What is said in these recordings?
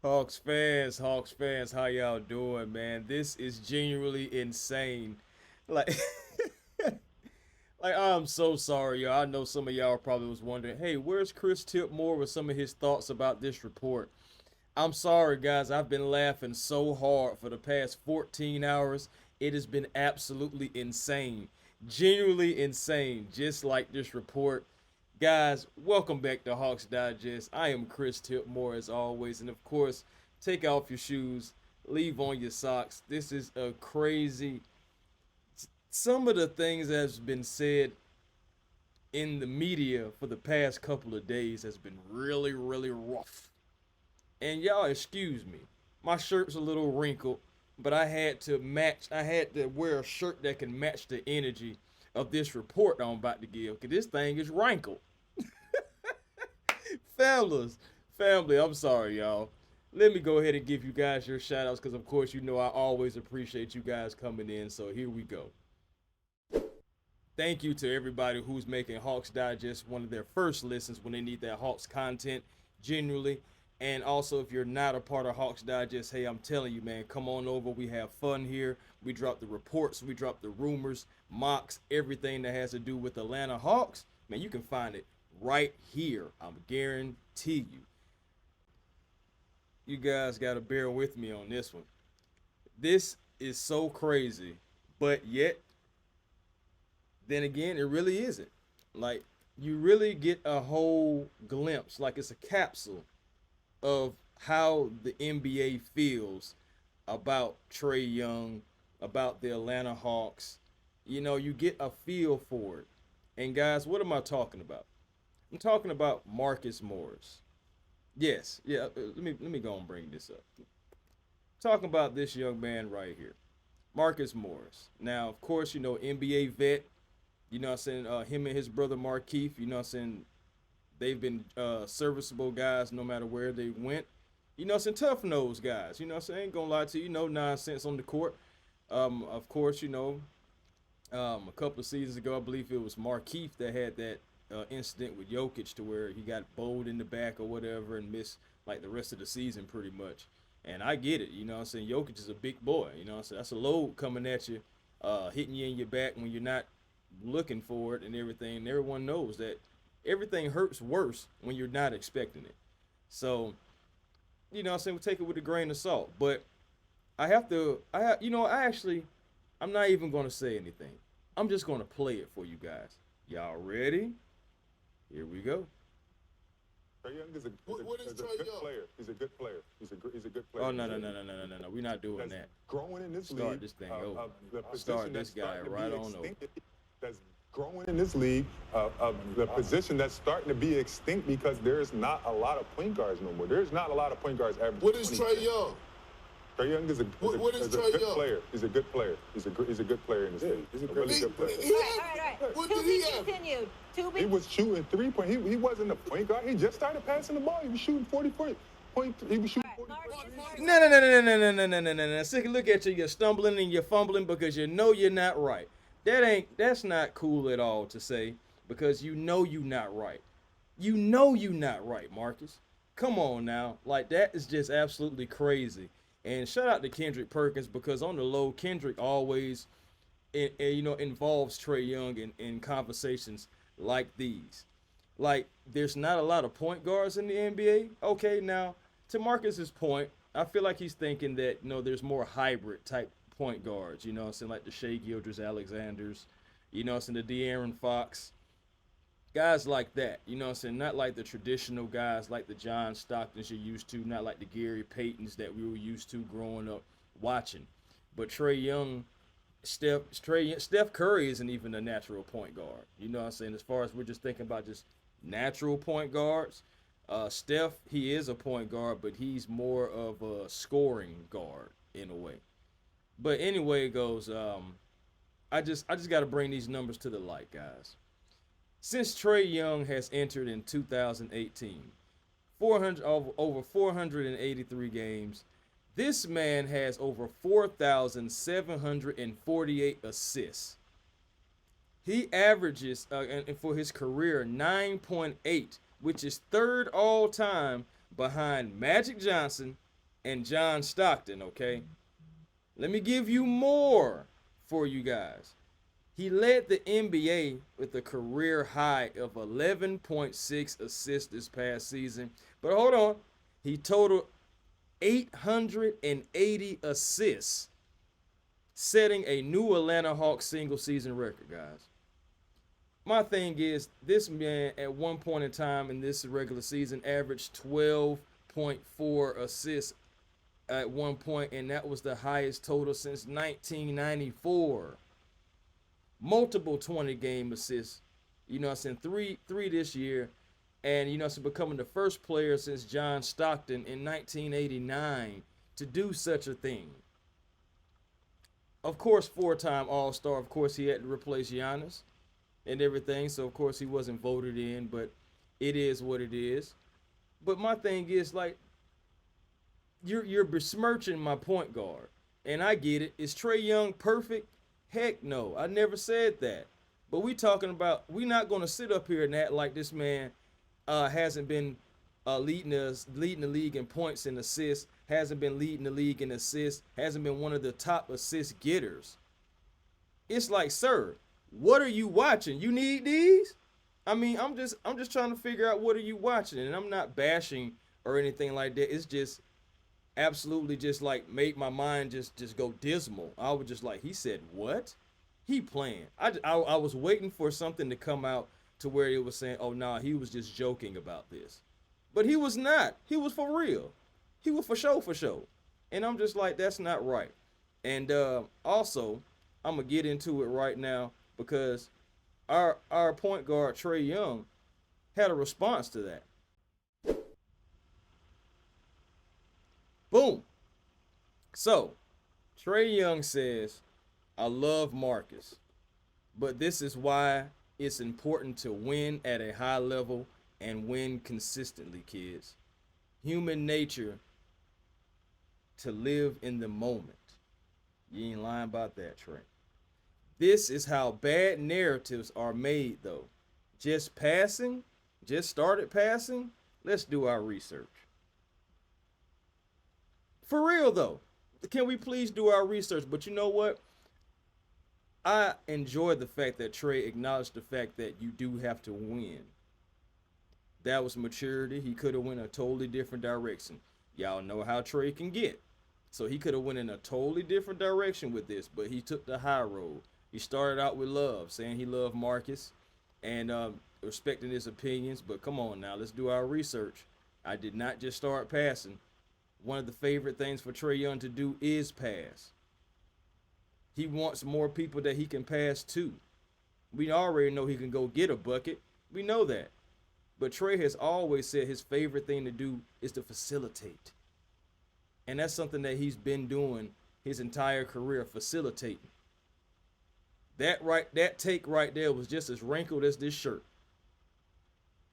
Hawks fans, how y'all doing, man? This is genuinely insane. Like, like I'm so sorry, y'all. I know some of y'all probably was wondering, hey, where's Chris Tipmore with some of his thoughts about this report? I'm sorry, guys. I've been laughing so hard for the past 14 hours. It has been absolutely insane. Genuinely insane, just like this report. Guys, welcome back to Hawks Digest. I am Chris Tipmore as always, and of course, take off your shoes, leave on your socks. This is a crazy. Some of the things that has been said in the media for the past couple of days has been really, really rough. And y'all excuse me, my shirt's a little wrinkled, but I had to match. I had to wear a shirt that can match the energy of this report I'm about to give, cause this thing is wrinkled. Fellas, family, I'm sorry, y'all. Let me go ahead and give you guys your shout outs because, of course, you know I always appreciate you guys coming in. So here we go. Thank you to everybody who's making Hawks Digest one of their first listens when they need that Hawks content, genuinely. And also, if you're not a part of Hawks Digest, hey, I'm telling you, man, come on over. We have fun here. We drop the reports, we drop the rumors, mocks, everything that has to do with Atlanta Hawks. Man, you can find it right here. I'm guarantee you. You guys got to bear with me on this one. This is so crazy, but yet, then again, it really isn't. Like, you really get a whole glimpse, like it's a capsule of how the NBA feels about Trae Young, about the Atlanta Hawks. You know, you get a feel for it. And guys, what am I talking about? I'm talking about Marcus Morris. Yes, yeah. Let me go and bring this up. Talking about this young man right here, Marcus Morris. Now, of course, you know NBA vet. You know what I'm saying? Him and his brother Markeith. You know what I'm saying? They've been serviceable guys no matter where they went. You know what I'm saying? Tough nose guys. You know what I'm saying? Ain't gonna lie to you. No nonsense on the court. Of course, you know, a couple of seasons ago, I believe it was Markeith that had that incident with Jokic to where he got bowled in the back or whatever and missed like the rest of the season pretty much. And I get it, you know what I'm saying? Jokic is a big boy, you know what I'm saying? That's a load coming at you, hitting you in your back when you're not looking for it and everything. And everyone knows that everything hurts worse when you're not expecting it. So, you know what I'm saying? We take it with a grain of salt. But I actually, I'm not even going to say anything. I'm just going to play it for you guys. Y'all ready? Here we go. Trae Young is a good player. He's a good player. He's a good player. Oh, no. We're not doing that. Growing in this league. Start this thing over. Start this guy right on over. That's growing in this league. The position that's starting to be extinct because there's not a lot of point guards no more. There's not a lot of point guards averaging. What is Trae Young? Trae Young is a good player. He's a good player. He's a good player in this league. He's a really good player. All right. What did he have? Continued. He was shooting 3 point. He wasn't a point guard. He just started passing the ball. He was shooting 40 point. He was shooting 40 points. No. Sick, look at you. You're stumbling and you're fumbling because you know you're not right. That's not cool at all to say because you know you're not right. You know you're not right, Marcus. Come on now. Like, that is just absolutely crazy. And shout out to Kendrick Perkins because on the low, Kendrick always, involves Trae Young in conversations like these. Like, there's not a lot of point guards in the NBA. Okay, now, to Marcus's point, I feel like he's thinking that, there's more hybrid type point guards, you know what I'm saying, like the Shea Gilders Alexanders, you know what I'm saying, the De'Aaron Fox, guys like that, you know what I'm saying, not like the traditional guys like the John Stocktons you're used to, not like the Gary Paytons that we were used to growing up watching. But Trae Young, Steph Curry isn't even a natural point guard. You know what I'm saying? As far as we're just thinking about just natural point guards, Steph, he is a point guard, but he's more of a scoring guard in a way. But anyway, it goes. I just got to bring these numbers to the light, guys. Since Trae Young has entered in 2018, 400 over 483 games, this man has over 4,748 assists. He averages, and for his career, 9.8, which is third all time behind Magic Johnson, and John Stockton, okay? Let me give you more for you guys. He led the NBA with a career high of 11.6 assists this past season. But hold on, he totaled 880 assists, setting a new Atlanta Hawks single season record, guys. My thing is, this man at one point in time in this regular season averaged 12.4 assists at one point, and that was the highest total since 1994. Multiple 20-game assists. You know, I'm saying three this year, and you know, so becoming the first player since John Stockton in 1989 to do such a thing. Of course, four-time All-Star. Of course, he had to replace Giannis and everything, so of course he wasn't voted in, but it is what it is. But my thing is, like, you're besmirching my point guard, and I get it. Is Trae Young perfect? Heck no, I never said that. But we not going to sit up here and act like this man hasn't been leading the league in points and assists, hasn't been leading the league in assists, hasn't been one of the top assist getters. It's like, sir, what are you watching? You need these? I mean, I'm just trying to figure out what are you watching, and I'm not bashing or anything like that. It's just absolutely just like made my mind just go dismal. I was just like, he said what? He playing. I was waiting for something to come out to where it was saying, oh nah, he was just joking about this. But he was not. He was for real. He was for show. And I'm just like, that's not right. And also, I'm gonna get into it right now because our point guard Trae Young had a response to that. Boom. So, Trae Young says, I love Marcus, but this is why it's important to win at a high level and win consistently, kids. Human nature to live in the moment. You ain't lying about that, Trae. This is how bad narratives are made, though. Just started passing. Let's do our research. For real, though, can we please do our research? But you know what? I enjoy the fact that Trae acknowledged the fact that you do have to win. That was maturity. He could have went a totally different direction. Y'all know how Trae can get. So he could have went in a totally different direction with this, but he took the high road. He started out with love, saying he loved Marcus and respecting his opinions. But come on now, let's do our research. I did not just start passing. One of the favorite things for Trae Young to do is pass. He wants more people that he can pass to. We already know he can go get a bucket. We know that. But Trae has always said his favorite thing to do is to facilitate. And that's something that he's been doing his entire career, facilitating. That take right there was just as wrinkled as this shirt.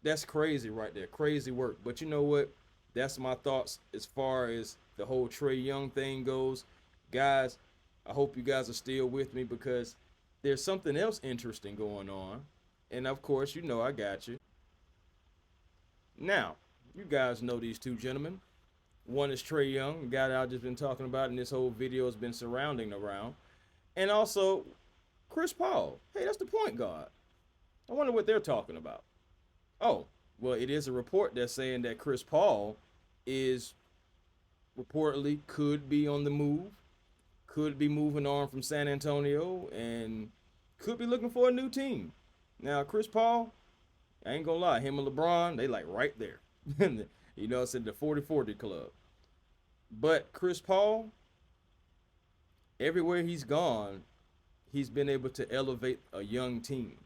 That's crazy right there. Crazy work. But you know what? That's my thoughts as far as the whole Trae Young thing goes. Guys, I hope you guys are still with me because there's something else interesting going on. And of course, you know I got you. Now, you guys know these two gentlemen. One is Trae Young, the guy that I've just been talking about and this whole video has been surrounding around. And also, Chris Paul. Hey, that's the point guard. I wonder what they're talking about. Oh, well, it is a report that's saying that Chris Paul is reportedly could be on the move, could be moving on from San Antonio, and could be looking for a new team. Now, Chris Paul, I ain't gonna lie, him and LeBron, they like right there. You know, it's in the 40-40 club. But Chris Paul, everywhere he's gone, he's been able to elevate a young team.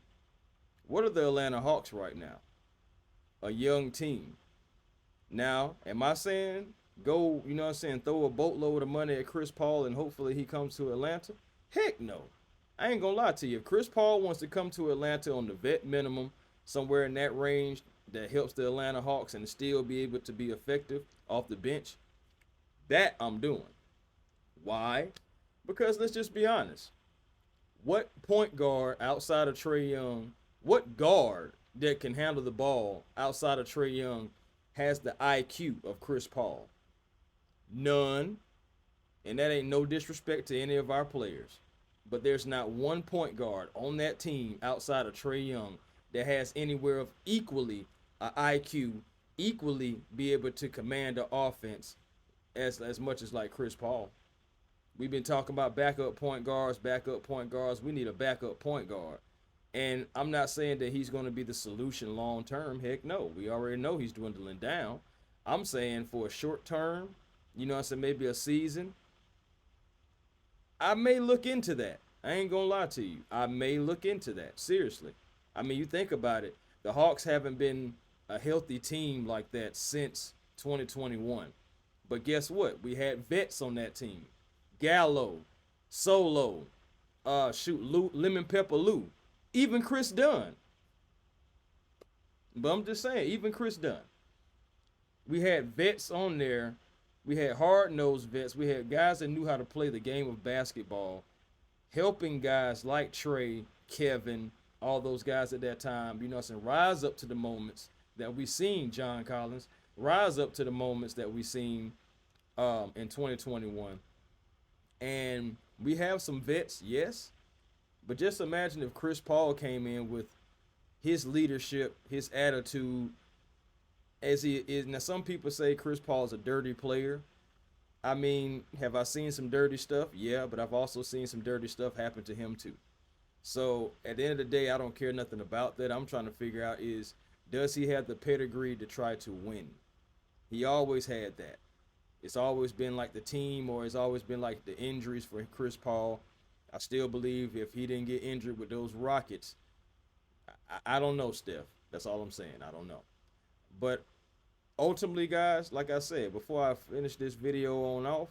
What are the Atlanta Hawks right now? A young team. Now, am I saying go, you know what I'm saying, throw a boatload of money at Chris Paul and hopefully he comes to Atlanta? Heck no. I ain't gonna lie to you. If Chris Paul wants to come to Atlanta on the vet minimum, somewhere in that range that helps the Atlanta Hawks and still be able to be effective off the bench, that I'm doing. Why? Because let's just be honest. What point guard outside of Trae Young, what guard that can handle the ball outside of Trae Young has the IQ of Chris Paul? None. And that ain't no disrespect to any of our players. But there's not one point guard on that team outside of Trae Young that has anywhere of equally a IQ, equally be able to command the offense as much as like Chris Paul. We've been talking about backup point guards, backup point guards. We need a backup point guard. And I'm not saying that he's going to be the solution long term. Heck no. We already know he's dwindling down. I'm saying for a short term, you know what I'm saying, maybe a season, I may look into that. I ain't going to lie to you. I may look into that. Seriously. I mean, you think about it. The Hawks haven't been a healthy team like that since 2021. But guess what? We had vets on that team. Gallo, Solo, Lemon Pepper Lou, even Chris Dunn. But I'm just saying, even Chris Dunn. We had vets on there. We had hard-nosed vets. We had guys that knew how to play the game of basketball, helping guys like Trae, Kevin, all those guys at that time, you know what I'm saying, rise up to the moments that we seen, John Collins, rise up to the moments that we seen in 2021. And we have some vets, yes, but just imagine if Chris Paul came in with his leadership, his attitude, as he is. Now, some people say Chris Paul is a dirty player. I mean, have I seen some dirty stuff? Yeah, but I've also seen some dirty stuff happen to him too. So at the end of the day, I don't care nothing about that. I'm trying to figure out is, does he have the pedigree to try to win? He always had that. It's always been like the team, or it's always been like the injuries for Chris Paul. I still believe if he didn't get injured with those Rockets, I don't know, Steph. That's all I'm saying. I don't know. But ultimately, guys, like I said, before I finish this video on off,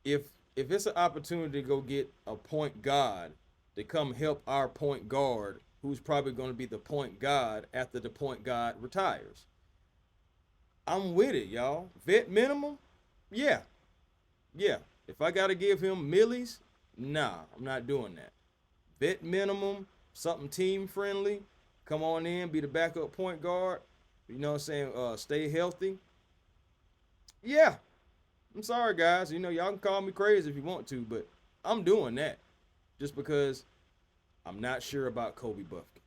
if it's an opportunity to go get a point guard to come help our point guard, who's probably going to be the point guard after the point guard retires, I'm with it, y'all. Vet minimum? Yeah. Yeah. If I got to give him millies, nah, I'm not doing that. Vet minimum, something team friendly. Come on in, be the backup point guard. You know what I'm saying? Stay healthy. Yeah. I'm sorry, guys. You know, y'all can call me crazy if you want to, but I'm doing that. Just because I'm not sure about Kobe Buffkin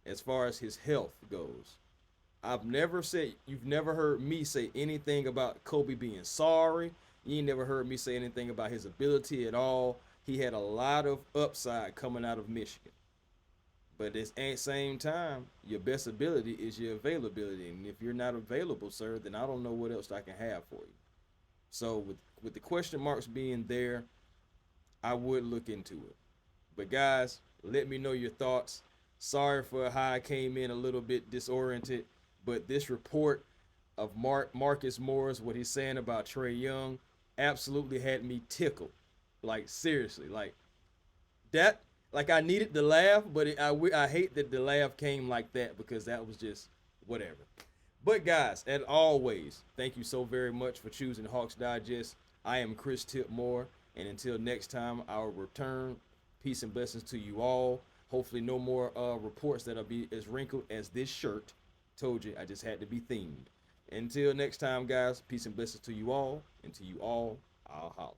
as far as his health goes. You've never heard me say anything about Kobe being sorry. You ain't never heard me say anything about his ability at all. He had a lot of upside coming out of Michigan. But at the same time, your best ability is your availability. And if you're not available, sir, then I don't know what else I can have for you. So with the question marks being there, I would look into it. But guys, let me know your thoughts. Sorry for how I came in a little bit disoriented. But this report of Marcus Morris, what he's saying about Trae Young, absolutely had me tickled. Like, seriously. Like, that, like, I needed to laugh, but I hate that the laugh came like that, because that was just whatever. But, guys, as always, thank you so very much for choosing Hawks Digest. I am Chris Tipmore, and until next time, I'll return. Peace and blessings to you all. Hopefully no more reports that'll be as wrinkled as this shirt. Told you, I just had to be themed. Until next time, guys, peace and blessings to you all, and to you all, I'll holler.